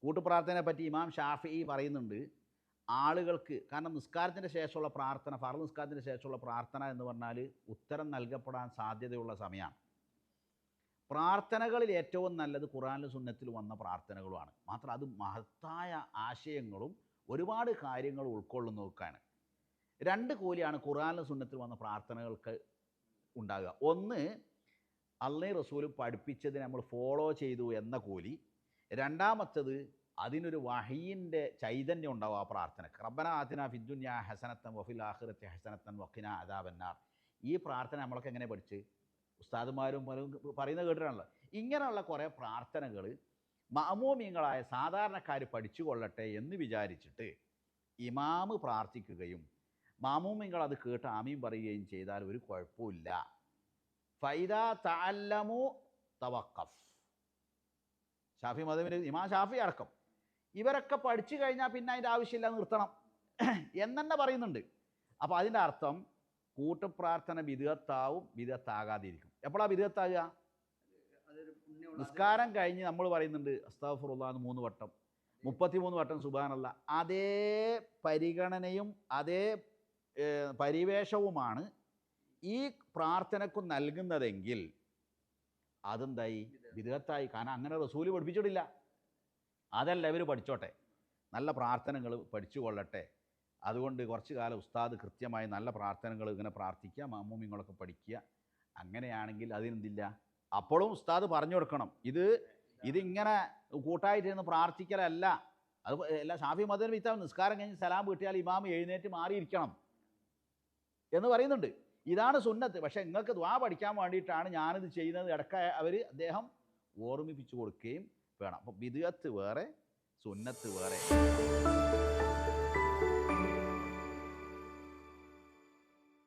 കൂട്ടുപ്രാർത്ഥനയെ പറ്റി ഇമാം ഷാഫിഈ പറയുന്നുണ്ട്, ആളുകൾക്ക്, കാരണം നിസ്കാരത്തിൻ്റെ ശേഷമുള്ള പ്രാർത്ഥന, ഫർള് നിസ്കാരത്തിൻ്റെ ശേഷമുള്ള പ്രാർത്ഥന എന്ന് പറഞ്ഞാൽ ഉത്തരം നൽകപ്പെടാൻ സാധ്യതയുള്ള സമയമാണ്. പ്രാർത്ഥനകളിൽ ഏറ്റവും നല്ലത് ഖുർആനിലും സുന്നത്തിലും വന്ന പ്രാർത്ഥനകളുമാണ്. മാത്രം അത് മഹത്തായ ആശയങ്ങളും ഒരുപാട് കാര്യങ്ങൾ ഉൾക്കൊള്ളുന്നതൊക്കെയാണ്. രണ്ട് കൂലിയാണ് ഖുർആനിലും സുന്നത്തിലും വന്ന പ്രാർത്ഥനകൾക്ക് ഉണ്ടാകുക. ഒന്ന്, അള്ളയും റസൂലും പഠിപ്പിച്ചതിനെ നമ്മൾ ഫോളോ ചെയ്തു എന്ന കൂലി. രണ്ടാമത്തത്, അതിനൊരു വഹയിൻ്റെ ചൈതന്യം ഉണ്ടാവും ആ പ്രാർത്ഥനക്ക്. റബ്ബന ആതിനാ ഫിദ്ദുനിയാ ഹസനത്തൻ വഫിൽ ആഖിറത്തി ഹസനത്തൻ വഖിനാ അദാബന്നാർ. ഈ പ്രാർത്ഥന നമ്മളൊക്കെ എങ്ങനെ പഠിച്ച്? ഉസ്താദുമാരും പലരും പറയുന്നത് കേട്ടിട്ടാണല്ലോ. ഇങ്ങനെയുള്ള കുറേ പ്രാർത്ഥനകൾ മഅമൂമിങ്ങളായ സാധാരണക്കാർ പഠിച്ചു കൊള്ളട്ടെ എന്ന് വിചാരിച്ചിട്ട് ഇമാമ് പ്രാർത്ഥിക്കുകയും മഅമൂമിങ്ങൾ അത് കേട്ട് ആമീൻ പറയുകയും ചെയ്താൽ ഒരു കുഴപ്പമില്ല. ഫൈദാ തഅല്ലമു തവഖഫ്. ഷാഫി മദ്ഹബിൽ ഇമാം ഷാഫി അടക്കം ഇവരൊക്കെ പഠിച്ചു കഴിഞ്ഞാൽ പിന്നെ അതിൻ്റെ ആവശ്യമില്ല, നിർത്തണം എന്നെ പറയുന്നുണ്ട്. അപ്പോൾ അതിൻ്റെ അർത്ഥം കൂട്ടുപ്രാർത്ഥന ബിദ്അത്താവും, ബിദ്അത്താകാതിരിക്കും. എപ്പോഴാണ് ബിദ്അത്താകുക? നിസ്കാരം കഴിഞ്ഞ് നമ്മൾ പറയുന്നുണ്ട് അസ്തഗ്ഫിറുല്ലാഹ് 3 വട്ടം, 33 വട്ടം സുബ്ഹാനല്ലാഹ്. അതേ പരിഗണനയും അതേ പരിവേഷവുമാണ് ഈ പ്രാർത്ഥനക്കും നൽകുന്നതെങ്കിൽ അതെന്തായി? ബിദ്അത്തായി. കാരണം അങ്ങനെ റസൂല് പഠിപ്പിച്ചിട്ടില്ല. അതല്ല, ഇവർ പഠിച്ചോട്ടെ, നല്ല പ്രാർത്ഥനകൾ പഠിച്ചു കൊള്ളട്ടെ. അതുകൊണ്ട് കുറച്ച് കാലം ഉസ്താദ് കൃത്യമായി നല്ല പ്രാർത്ഥനകൾ ഇങ്ങനെ പ്രാർത്ഥിക്കുക, മഅമൂമിങ്ങളൊക്കെ പഠിക്കുക. അങ്ങനെയാണെങ്കിൽ അതിനെന്തില്ല, അപ്പോഴും ഉസ്താദ് പറഞ്ഞു കൊടുക്കണം, ഇതിങ്ങനെ കൂട്ടായിട്ടിരുന്ന് പ്രാർത്ഥിക്കലല്ല. അത് എല്ലാ ഷാഫി മദ്ഹബിൽ ഇത്താ നിസ്കാരം കഴിഞ്ഞ് സലാം വീട്ടിയാൽ ഇമാം എഴുന്നേറ്റ് മാറിയിരിക്കണം എന്ന് പറയുന്നുണ്ട്. ഇതാണ് സുന്നത്ത്. പക്ഷേ നിങ്ങൾക്ക് ദുആ പഠിക്കാൻ വേണ്ടിയിട്ടാണ് ഞാനിത് ചെയ്യുന്നത്. അദ്ദേഹം ഓർമ്മിപ്പിച്ചു കൊടുക്കുകയും വേണം. അപ്പോൾ ബിദ്അത്ത് വേറെ, സുന്നത്ത് വേറെ.